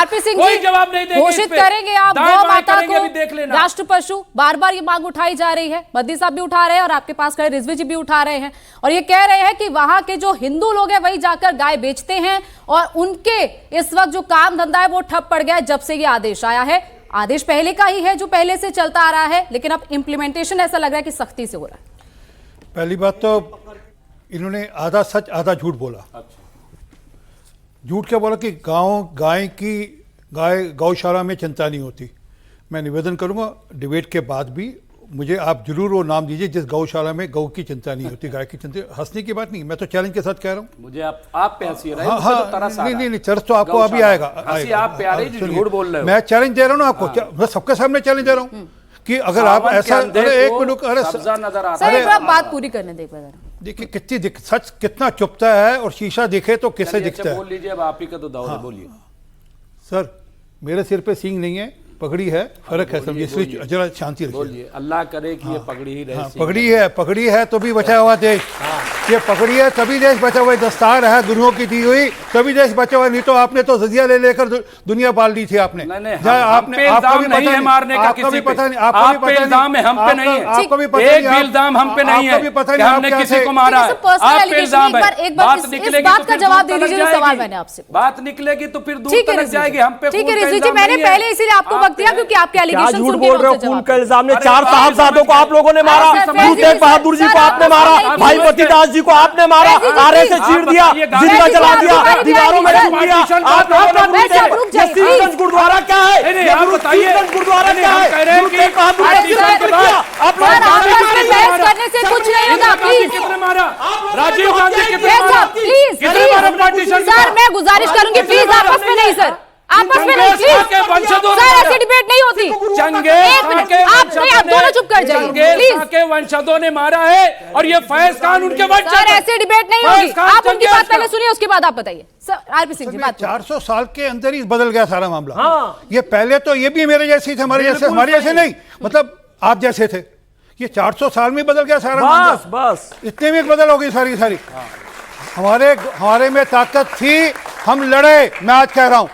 RP Singh कोई जी, जवाब नहीं देंगे। घोषित करेंगे आप गौ माता को देख लेना। राष्ट्र पशु? बार बार ये मांग उठाई जा रही है, बद्दी साहब भी उठा रहे हैं और आपके पास खड़े रिजवी जी भी उठा रहे हैं, और ये कह रहे हैं कि वहां के जो हिंदू लोग हैं वही जाकर गाय बेचते हैं और उनके इस वक्त जो काम धंधा है वो ठप पड़ गया है जब से ये आदेश आया है। आदेश पहले का ही है जो पहले से चलता आ रहा है, लेकिन अब इंप्लीमेंटेशन ऐसा लग रहा है कि सख्ती से हो रहा है। पहली बात तो इन्होंने आधा सच आधा झूठ बोला। झूठ क्या बोला कि गाय गौशाला में चिंता नहीं होती। मैं निवेदन करूंगा डिबेट के बाद भी मुझे आप जरूर वो नाम दीजिए जिस गौशाला में गौ की चिंता नहीं होती, गाय की चिंता। हंसने की बात नहीं, मैं तो चैलेंज के साथ कह रहा हूँ। मुझे आप पे हंसी आ रही है। हाँ, मुझे तो तरस आ रहा है। नहीं तरस तो आपको अभी आएगा। आप पे आ रही जो झूठ बोल रहे हो। मैं चैलेंज दे रहा हूँ ना आपको, मैं सबके सामने चैलेंज दे रहा हूँ कि अगर आप ऐसा, अरे एक मिनट, अरे नजर आ सर एक बार बात पूरी करने दें। देखिए कितनी सच कितना चुपता है और शीशा दिखे तो किससे दिखता है। बोल लीजिए, अब आप ही का तो दौर है, बोलिए। सर मेरे सिर पे सींग नहीं है, पगड़ी है, फर्क है, समझिए, इसलिए जरा शांति रखिए। अल्लाह करे कि ये पगड़ी ही पगड़ी रहे। है तो भी बचा हुआ देश। ये पगड़ी है तभी देश बचा हुआ, दस्तार है गुरुओं की दी हुई तभी देश बचा हुआ। नहीं तो आपने तो जजिया ले लेकर दुनिया पाल दी थी आपने। आपने आपका भी पता नहीं, मारने का किसी पे नहीं, आपका भी इल्जाम है, हम पे नहीं है। आपको भी पता नहीं, एक भी इल्जाम हम पे नहीं है कि हमने किसी को मारा है। आप पे इल्जाम है, बात निकलेगी बात का जवाब दे दीजिए। सवाल मैंने आपसे, बात निकलेगी तो फिर दूर तक जाएगी। हम पे ठीक है रिजवी जी, मैंने पहले इसीलिए आपको वक्त दिया क्योंकि आपके क्या झूठ बोल रहे हो? खून का इल्जाम ने 4 साहबजादों को आप लोगों ने मारा, गुरु तेग बहादुर जी को आपने मारा, भाई पतिदास जी को आपने मारा, आरे से चीर दिया, जिंदा जला दिया, दीवारों में छुप दिया। आप गुरुद्वारा क्या है? गुरुद्वारा क्या है? गुरु तेग बहादुर जी आप करने से कुछ नहीं होगा। कितने मारा? राजीव गांधी प्लीज सर, मैं गुजारिश करूंगी प्लीज आपस में नहीं सर, आपस में नहीं प्लीज सर, ऐसी डिबेट नहीं होती। आप दोनों चुप कर जाइए प्लीज। के वंशजों ने मारा है और ये फैज खान उनके वंशज। सर ऐसी डिबेट नहीं होगी, आप उनकी बात पहले सुनिए उसके बाद आप बताइए। सर आरपी सिंह जी बात 400 साल के अंदर ही बदल गया सारा मामला। हाँ। ये पहले तो ये भी मेरे जैसे थे, हमारे जैसे नहीं, मतलब आप जैसे थे। ये 400 साल में बदल गया सारा मामला, बस इतने में बदल हो गई सारी। हमारे में ताकत थी, हम लड़े। मैं आज कह रहा हूं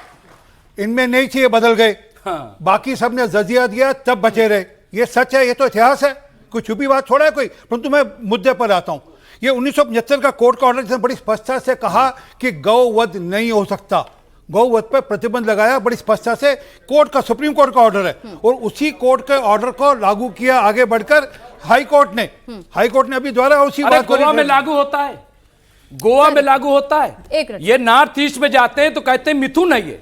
इनमें नहीं थी, ये बदल गए। हाँ। बाकी सबने जजिया दिया तब बचे रहे। ये सच है, ये तो इतिहास है, कोई छुपी बात थोड़ा है कोई। परंतु मैं मुद्दे पर आता हूं। ये 1975 का कोर्ट का ऑर्डर, जिसने बड़ी स्पष्टता से कहा कि गौवध नहीं हो सकता, गौवध पर प्रतिबंध लगाया बड़ी स्पष्टता से। कोर्ट का, सुप्रीम कोर्ट का ऑर्डर है, और उसी कोर्ट के ऑर्डर को लागू किया आगे बढ़कर हाई कोर्ट ने अभी द्वारा उसी बात को। गोवा में लागू होता है, गोवा में लागू होता है। ये नॉर्थ ईस्ट में जाते हैं तो कहते हैं मिथुन है ये।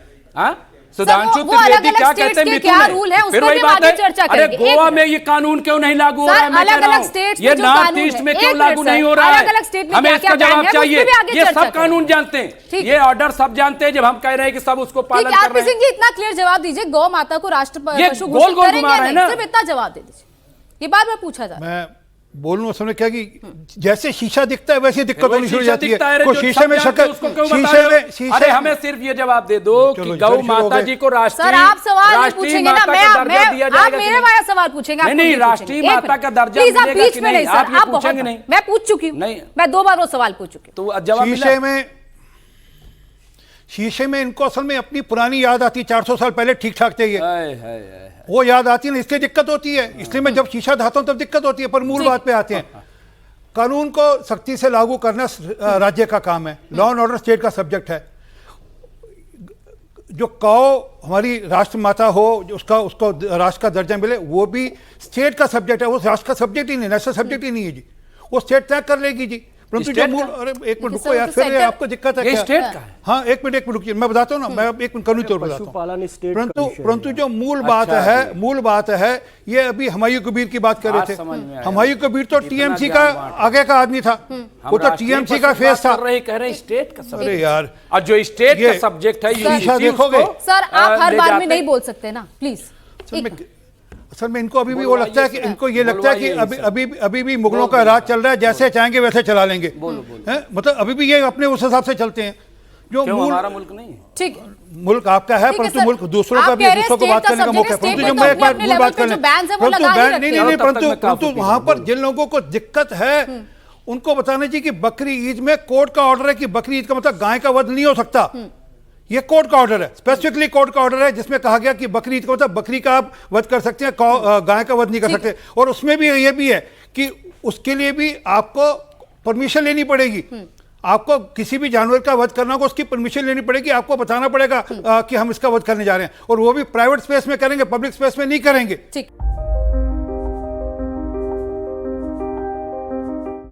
सुधांशु त्रिवेदी क्या कहते हैं मिथुन है, फिर वही बात है। अरे गोवा में ये कानून क्यों नहीं लागू हो रहा है? मैं कह रहा हूं ये नॉर्थ ईस्ट में क्यों लागू नहीं हो रहा है? हमें इसका जवाब चाहिए। ये सब कानून जानते हैं, ये ऑर्डर सब जानते हैं। जब हम कह रहे हैं कि सब उसको पालन कर रहे हैं। इतना क्लियर जवाब दीजिए, गौ माता को राष्ट्र पशु घोषित करेंगे, सिर्फ इतना जवाब दे दीजिए। ये बात मैं पूछा जा रहा है। बोलूं उसमें क्या कि जैसे शीशा दिखता है वैसे दिक्कत होनी शुरू हो जाती है। कोई शीशे में शक्ल, अरे हमें सिर्फ ये जवाब दे दो कि गौ माता जी को राष्ट्रीय, सर आप सवाल पूछेंगे ना, आप मेरे वाला सवाल पूछेंगे। नहीं, राष्ट्रीय माता का दर्जा मिलेगा कि नहीं? आप ये पूछेंगे नहीं? मैं पूछ चुकी हूँ, मैं 2 बार वो सवाल पूछ चुकी हूँ। तो जवाब शीशे में इनको असल में अपनी पुरानी याद आती। 400 साल पहले ठीक ठाक थे ये, वो याद आती है, इसलिए दिक्कत होती है। इसलिए मैं जब शीशा धाता हूं तब दिक्कत होती है। पर मूल बात पे आते हैं। कानून को सख्ती से लागू करना राज्य का काम है, लॉ एंड ऑर्डर स्टेट का सब्जेक्ट है। जो कौ हमारी राष्ट्र माता हो, उसको राष्ट्र का दर्जा मिले, वो भी स्टेट का सब्जेक्ट है। वो राष्ट्र का सब्जेक्ट ही नहीं, नेशनल सब्जेक्ट ही नहीं है जी। वो स्टेट तय कर लेगी जी। परंतु जो मूल, अरे एक मिनट रुको यार, फिर आपको दिक्कत है क्या? स्टेट का है। हाँ एक मिनट रुकिए, मैं बताता हूँ ना, मैं एक मिनट कानूनी तौर पर बताता हूँ। परंतु जो मूल बात है, ये अभी हुमायूं कबीर की बात कर रहे थे। हुमायूं कबीर तो टीएमसी का आगे का आदमी था, वो तो टीएमसी का फेस था। कह रहे स्टेट का, अरे यार, और जो स्टेट का सब्जेक्ट है शीशा देखोगे। सर आप हर बार में नहीं बोल सकते ना प्लीज। असल में इनको अभी भी वो लगता है कि इनको ये लगता है कि अभी भी मुगलों का राज चल रहा है, जैसे चाहेंगे वैसे चला लेंगे। मतलब अभी भी ये अपने उस हिसाब से चलते हैं। जो मूल हमारा मुल्क नहीं है, ठीक मुल्क आपका है, परंतु मुल्क दूसरों का भी, दूसरों को बात करने का मौका है। परंतु जो मैं एक बार मूल बात कर लें, परंतु वहां पर जिन लोगों को दिक्कत है उनको बताना चाहिए कि बकरी ईद में कोर्ट का ऑर्डर है कि बकरी ईद का मतलब गाय का वध नहीं हो सकता। ये कोर्ट का ऑर्डर है, स्पेसिफिकली कोर्ट का ऑर्डर है, जिसमें कहा गया कि बकरी ईद को मतलब बकरी का आप वध कर सकते हैं, गाय का वध नहीं कर सकते। और उसमें भी ये भी है कि उसके लिए भी आपको परमिशन लेनी पड़ेगी। आपको किसी भी जानवर का वध करना होगा, उसकी परमिशन लेनी पड़ेगी, आपको बताना पड़ेगा कि हम इसका वध करने जा रहे हैं, और वो भी प्राइवेट स्पेस में करेंगे, पब्लिक स्पेस में नहीं करेंगे। ठीक।